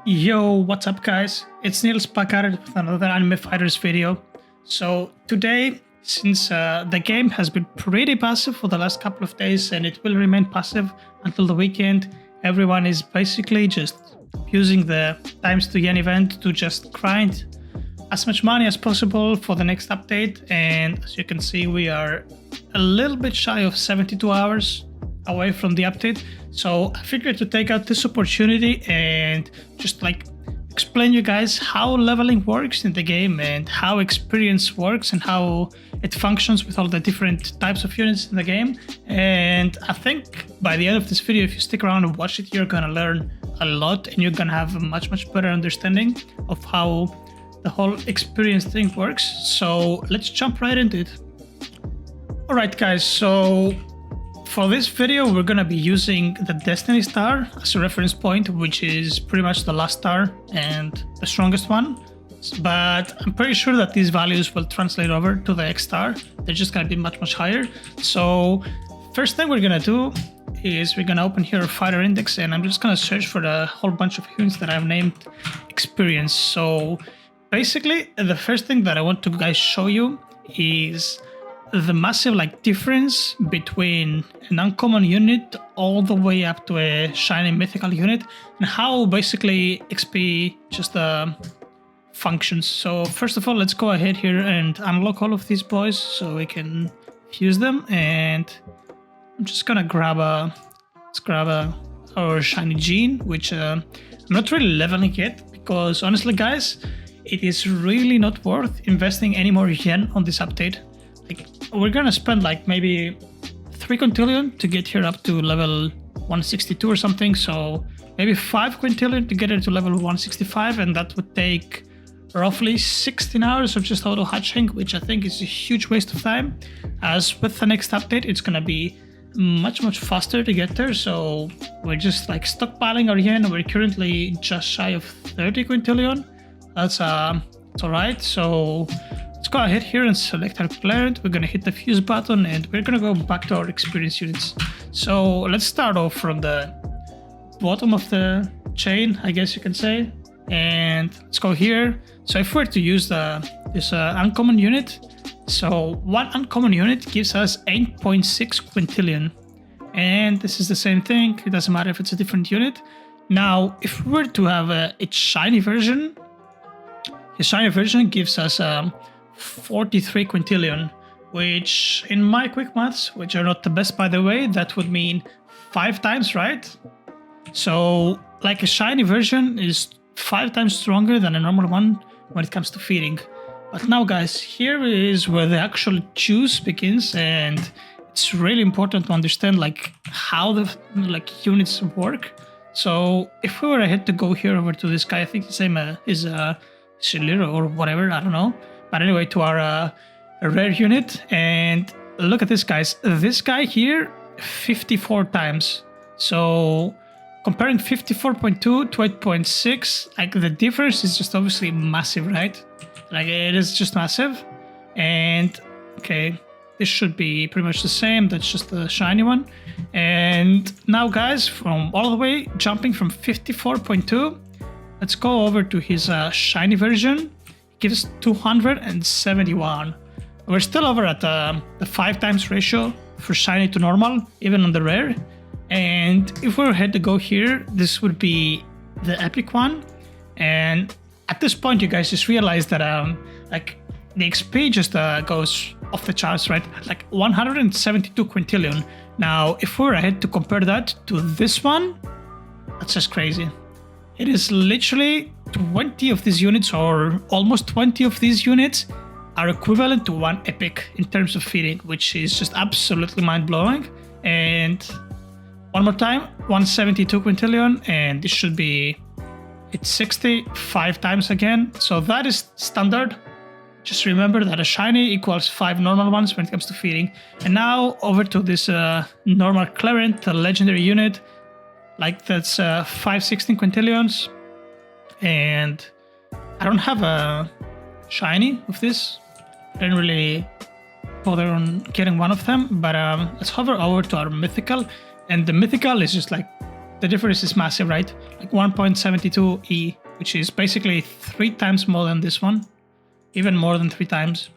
Yo, what's up guys? It's Niels Packard with another Anime Fighters video. So today, since the game has been pretty passive for the last couple of days and it will remain passive until the weekend, everyone is basically just using the times 2 yen event to just grind as much money as possible for the next update. And as you can see, we are a little bit shy of 72 hours away from the update. So I figured to take out this opportunity and just explain you guys how leveling works in the game and how experience works and how it functions with all the different types of units in the game. And I think by the end of this video, if you stick around and watch it, you're gonna learn a lot and you're gonna have a much better understanding of how the whole experience thing works. So let's jump right into it. Alright guys, so for this video, we're gonna be using the Destiny star as a reference point, which is pretty much the last star and the strongest one. But I'm pretty sure that these values will translate over to the X star. They're just gonna be much higher. So first thing we're gonna do is we're gonna open here a fighter index, and I'm just gonna search for the whole bunch of units that I've named experience. So basically, the first thing that I want to guys show you is the massive difference between an uncommon unit all the way up to a shiny mythical unit, and how basically XP just functions. So first of all, let's go ahead here and unlock all of these boys so we can fuse them. And I'm just gonna grab our shiny gene, which I'm not really leveling yet, because honestly guys, it is really not worth investing any more yen on this update. We're gonna spend maybe 3 quintillion to get here up to level 162 or something, so maybe 5 quintillion to get it to level 165, and that would take roughly 16 hours of just auto hatching, which I think is a huge waste of time. As with the next update, it's gonna be much faster to get there, so we're just stockpiling our yen. We're currently just shy of 30 quintillion. That's alright. So let's go ahead here and select our parent. We're gonna hit the fuse button and we're gonna go back to our experience units. So let's start off from the bottom of the chain, I guess you can say, and let's go here. So if we're to use this uncommon unit, so one uncommon unit gives us 8.6 quintillion, and this is the same thing. It doesn't matter if it's a different unit. Now, if we were to have its shiny version, his shiny version gives us 43 quintillion, which in my quick maths, which are not the best by the way, that would mean 5 times, right? So a shiny version is 5 times stronger than a normal one when it comes to feeding. But now guys, here is where the actual juice begins, and it's really important to understand how the units work. So if we were ahead to go here over to this guy, I think his name is Shiliro or whatever, I don't know. But anyway, to our rare unit, and look at this guys. This guy here, 54 times. So comparing 54.2 to 8.6, the difference is just obviously massive, right? It is just massive. And okay, this should be pretty much the same. That's just the shiny one. And now guys, from all the way jumping from 54.2, let's go over to his shiny version. It gives 271. We're still over at the 5 times ratio for shiny to normal, even on the rare. And if we had to go here, this would be the epic one. And at this point, you guys just realize that the XP just goes off the charts, right? 172 quintillion. Now, if we're ahead to compare that to this one, that's just crazy. It is literally 20 of these units, or almost 20 of these units, are equivalent to 1 epic in terms of feeding, which is just absolutely mind-blowing. And one more time, 172 quintillion, and this should be it's 65 times again. So that is standard. Just remember that a shiny equals 5 normal ones when it comes to feeding. And now over to this normal Clarent, the legendary unit. That's 516 quintillions, and I don't have a shiny of this. I didn't really bother on getting one of them, but let's hover over to our mythical, and the mythical is just the difference is massive, right? Like 1.72 E, which is basically 3 times more than this one, even more than 3 times.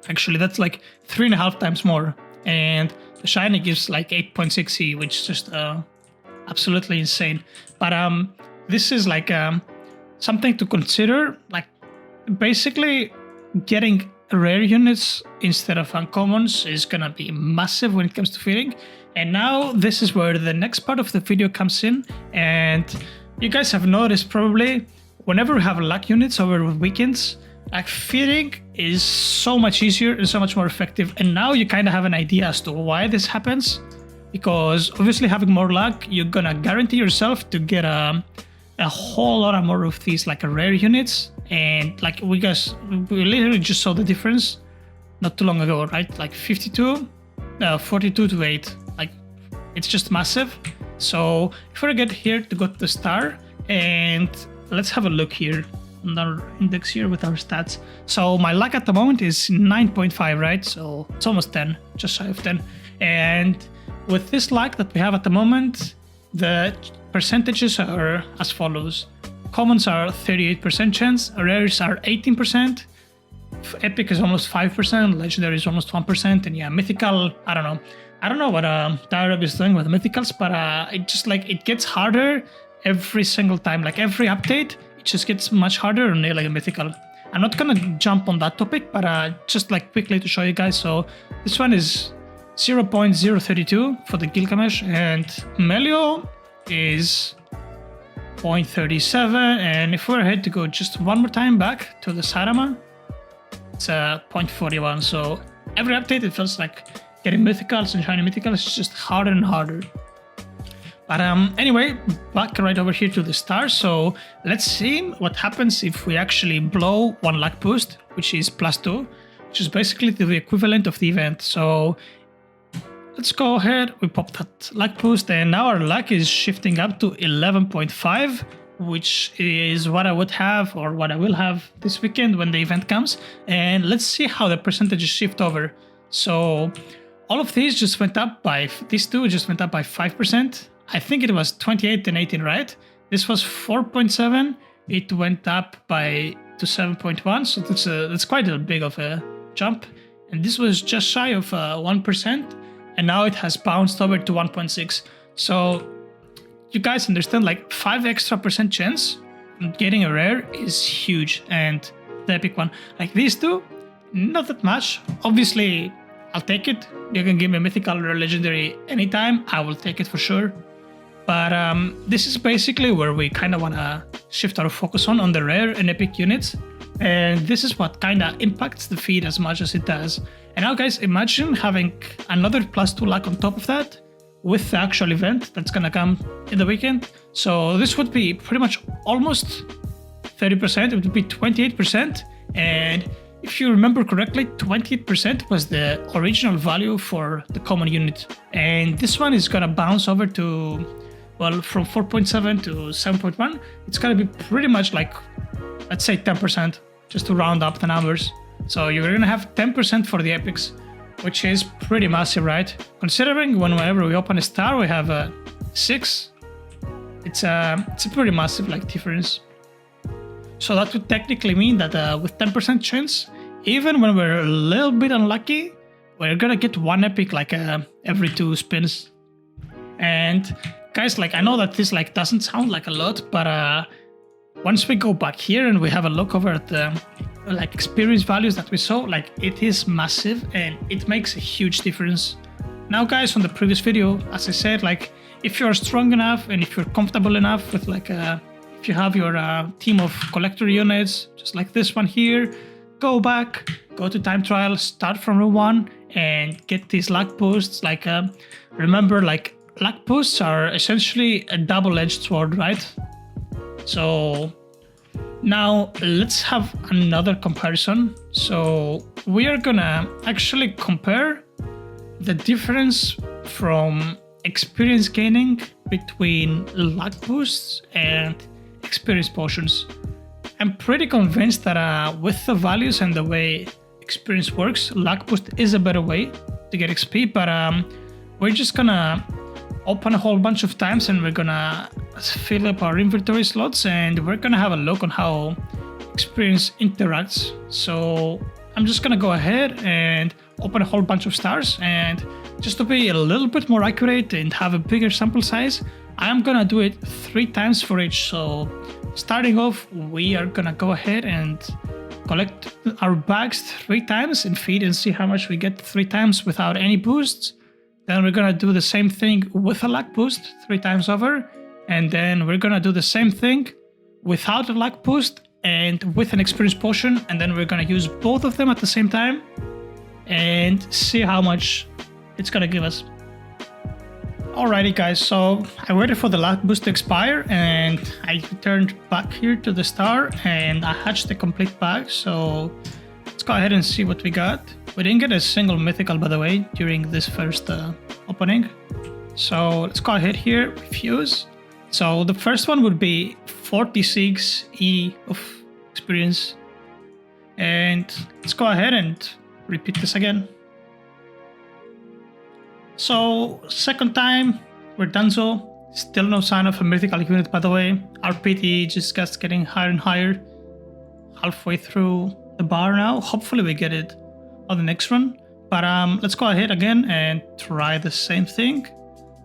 Actually, that's like 3.5 times more. And the shiny gives like 8.6 E, which is just absolutely insane. But this is like something to consider. Like basically getting rare units instead of uncommons is gonna be massive when it comes to feeding. And now this is where the next part of the video comes in. And you guys have noticed probably whenever we have luck units over weekends, like feeding is so much easier and so much more effective. And now you kind of have an idea as to why this happens, because obviously having more luck, you're gonna guarantee yourself to get a whole lot more of these like rare units. And like we literally just saw the difference not too long ago, right? Like 42 to 8, like it's just massive. So if we get here to go to the star, and let's have a look here on our index here with our stats. So my luck at the moment is 9.5, right? So it's almost 10, just shy of 10. And with this luck that we have at the moment, the percentages are as follows. Commons are 38% chance, rares are 18%, epic is almost 5%, legendary is almost 1%, and yeah, mythical, I don't know what Rarity is doing with the mythicals, but it gets harder every single time. Like every update, it just gets much harder on like a mythical. I'm not gonna jump on that topic, but just like quickly to show you guys. So this one is 0.032 for the Gilgamesh, and Melio is 0.37. And if we're ahead to go just one more time back to the Sarama, it's 0.41. So every update, it feels like getting mythicals and shiny mythicals is just harder and harder. But anyway, back right over here to the stars. So let's see what happens if we actually blow one luck boost, which is +2, which is basically the equivalent of the event. So let's go ahead, we pop that luck boost, and now our luck is shifting up to 11.5, which is what I would have, or what I will have this weekend when the event comes. And let's see how the percentages shift over. So all of these just went up by, these two just went up by 5%. I think it was 28 and 18, right? This was 4.7. It went up to 7.1. So that's quite a big of a jump. And this was just shy of 1%. And now it has bounced over to 1.6. So you guys understand, like 5 extra % chance getting a rare is huge. And the epic one, like these two, not that much. Obviously, I'll take it. You can give me a mythical or a legendary anytime. I will take it for sure. But this is basically where we kind of want to shift our focus on the rare and epic units. And this is what kind of impacts the feed as much as it does. And now guys, imagine having another +2 luck on top of that with the actual event that's going to come in the weekend. So this would be pretty much almost 30%. It would be 28%. And if you remember correctly, 28% was the original value for the common unit. And this one is going to bounce over to, well, from 4.7 to 7.1. It's going to be pretty much like, let's say 10%, just to round up the numbers. So you're going to have 10% for the epics, which is pretty massive, right? Considering whenever we open a star, we have a 6. It's a pretty massive like difference. So that would technically mean that with 10% chance, even when we're a little bit unlucky, we're gonna get one epic like every 2 spins. And guys, like I know that this like doesn't sound like a lot, but once we go back here and we have a look over at the like experience values that we saw, like it is massive and it makes a huge difference. Now guys, on the previous video, as I said, like if you're strong enough and if you're comfortable enough with like if you have your team of collector units, just like this one here, go back, go to time trial, start from row 1 and get these luck boosts. Like remember, like luck boosts are essentially a double-edged sword, right? So now let's have another comparison. So we are gonna actually compare the difference from experience gaining between luck boosts and experience potions. I'm pretty convinced that with the values and the way experience works, luck boost is a better way to get XP, but we're just gonna open a whole bunch of times and we're gonna fill up our inventory slots and we're gonna have a look on how experience interacts. So I'm just gonna go ahead and open a whole bunch of stars, and just to be a little bit more accurate and have a bigger sample size, I'm gonna do it 3 times for each. So starting off, we are gonna go ahead and collect our bags 3 times and feed and see how much we get 3 times without any boosts. Then we're gonna do the same thing with a luck boost 3 times over, and then we're gonna do the same thing without a luck boost and with an experience potion, and then we're gonna use both of them at the same time and see how much it's gonna give us. Alrighty guys, so I waited for the luck boost to expire and I returned back here to the star and I hatched the complete bag. So let's go ahead and see what we got. We didn't get a single mythical, by the way, during this first opening. So let's go ahead here, refuse. So the first one would be 46 E of experience. And let's go ahead and repeat this again. So second time, we're done so. Still no sign of a mythical unit, by the way. Our PT just keeps getting higher and higher. Halfway through the bar now. Hopefully we get it on the next run. But let's go ahead again and try the same thing.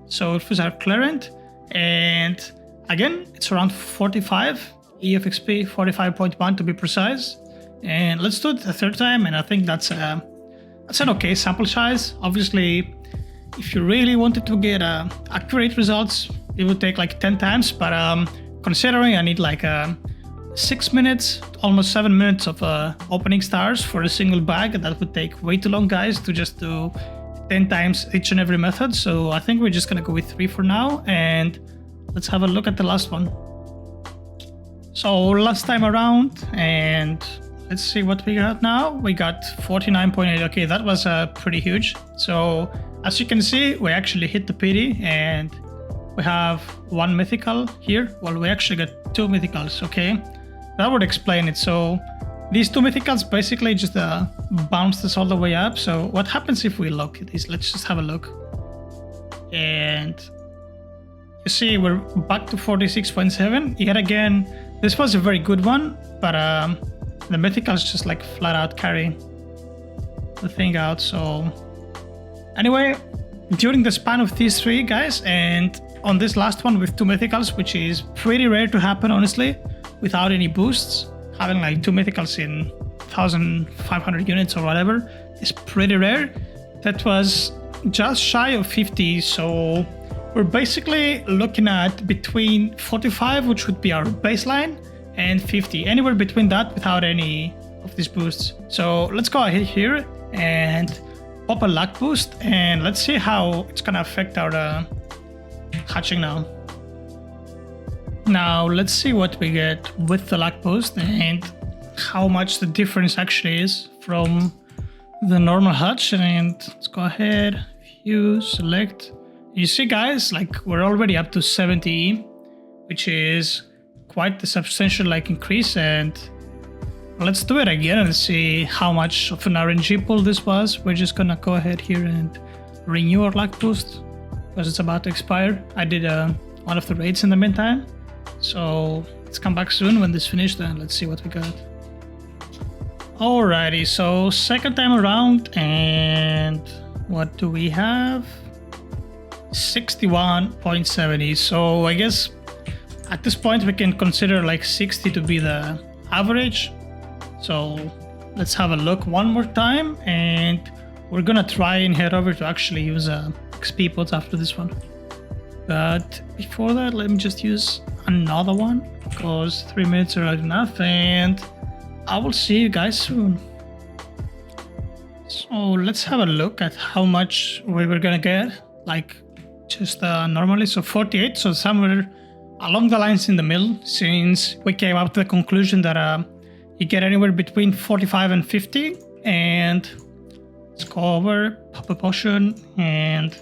So it was our clearance. And again, it's around 45 EXP, 45.1 to be precise. And let's do it the third time, and I think that's an okay sample size. Obviously, if you really wanted to get accurate results, it would take like 10 times. But considering I need like 6 minutes, almost 7 minutes of opening stars for a single bag, that would take way too long, guys, to just do 10 times each and every method. So I think we're just gonna go with 3 for now, and let's have a look at the last one. So last time around, and let's see what we got now. We got 49.8. Okay, that was pretty huge. So as you can see, we actually hit the PD and we have 1 mythical here. Well, we actually got 2 mythicals, okay? That would explain it. So these 2 mythicals basically just bounced us all the way up. So what happens if we look at this? Let's just have a look. And you see, we're back to 46.7. Yet again, this was a very good one, but the mythicals just like flat out carry the thing out. So anyway, during the span of these 3 guys, and on this last one with 2 mythicals, which is pretty rare to happen, honestly, without any boosts, having like 2 mythicals in 1,500 units or whatever is pretty rare. That was just shy of 50. So we're basically looking at between 45, which would be our baseline, and 50, anywhere between that without any of these boosts. So let's go ahead here and pop a luck boost, and let's see how it's gonna affect our hatching now. Now let's see what we get with the luck boost and how much the difference actually is from the normal hatch. And let's go ahead, view, select. You see guys, like we're already up to 70, which is quite a substantial like increase. And let's do it again and see how much of an RNG pull this was. We're just gonna go ahead here and renew our luck boost because it's about to expire. I did one of the raids in the meantime, so let's come back soon when this finished and let's see what we got. Alrighty, so second time around, and what do we have? 61.70. So I guess at this point we can consider like 60 to be the average. So let's have a look one more time, and we're gonna try and head over to actually use XP pods after this one. But before that, let me just use another one because 3 minutes are not enough, and I will see you guys soon. So let's have a look at how much we were gonna get, like just normally. So 48, so somewhere along the lines in the middle, since we came up to the conclusion that you get anywhere between 45 and 50. And let's go over, pop a potion, and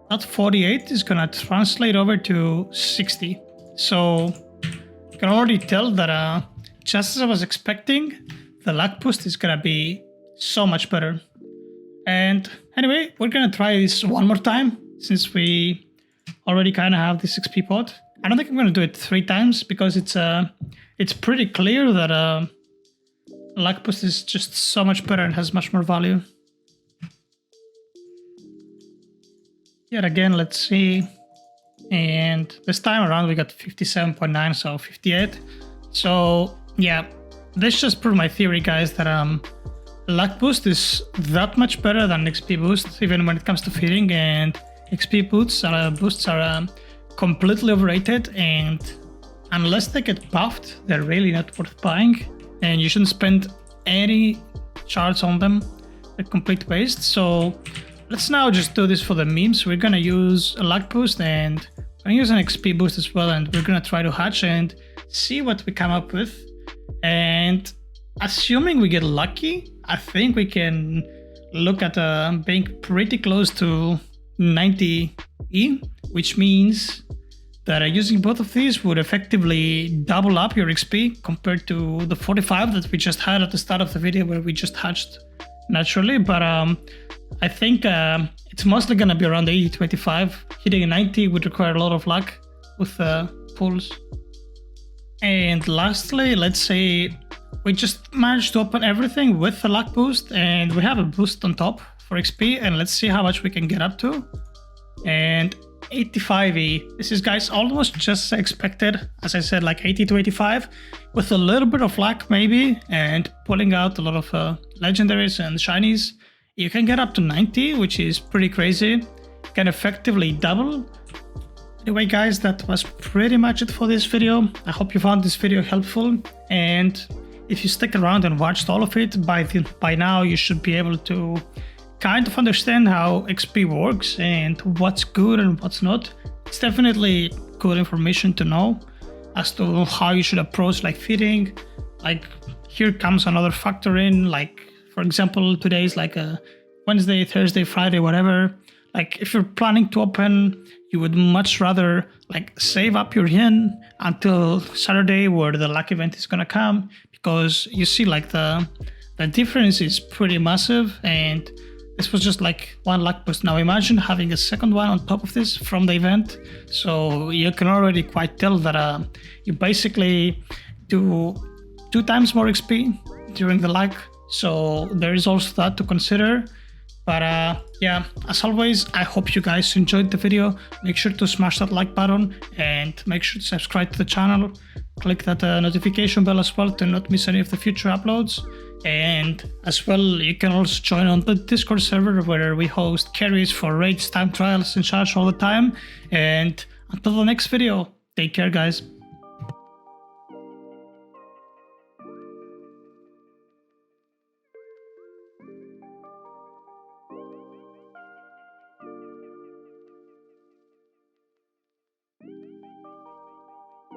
that 48 is gonna translate over to 60. So you can already tell that just as I was expecting, the luck boost is gonna be so much better. And anyway, we're gonna try this one more time since we already kind of have this XP pot. I don't think I'm going to do it 3 times because it's pretty clear that luck boost is just so much better and has much more value. Yet again, let's see. And this time around we got 57.9, so 58. So yeah, this just proved my theory, guys, that luck boost is that much better than XP boost, even when it comes to feeding, and XP boosts are completely overrated, and unless they get buffed, they're really not worth buying, and you shouldn't spend any shards on them. They're complete waste. So let's now just do this for the memes. We're gonna use a luck boost and I'm gonna use an XP boost as well, and we're gonna try to hatch and see what we come up with. And assuming we get lucky, I think we can look at being pretty close to 90 E, which means that using both of these would effectively double up your XP compared to the 45 that we just had at the start of the video, where we just hatched naturally. But I think it's mostly going to be around 80-25. Hitting a 90 would require a lot of luck with pulls. And lastly, let's say we just managed to open everything with a luck boost, and we have a boost on top for XP, and let's see how much we can get up to. And 85 E. This is, guys, almost just as expected. As I said, like 80 to 85 with a little bit of luck maybe, and pulling out a lot of legendaries and shinies. You can get up to 90, which is pretty crazy. Can effectively double. Anyway, guys, that was pretty much it for this video. I hope you found this video helpful, and if you stick around and watched all of it, by now you should be able to kind of understand how XP works and what's good and what's not. It's definitely good information to know as to how you should approach like feeding. Like, here comes another factor in, like for example, today is like a Wednesday, Thursday, Friday, whatever. Like, if you're planning to open, you would much rather like save up your yen until Saturday, where the luck event is gonna come, because you see like the difference is pretty massive, and this was just like one luck boost. Now imagine having a second one on top of this from the event. So you can already quite tell that you basically do 2 times more XP during the luck. So there is also that to consider. But yeah, as always, I hope you guys enjoyed the video. Make sure to smash that like button and make sure to subscribe to the channel. Click that notification bell as well to not miss any of the future uploads. And as well, you can also join on the Discord server, where we host carries for raids, time trials, and such all the time. And until the next video, take care, guys.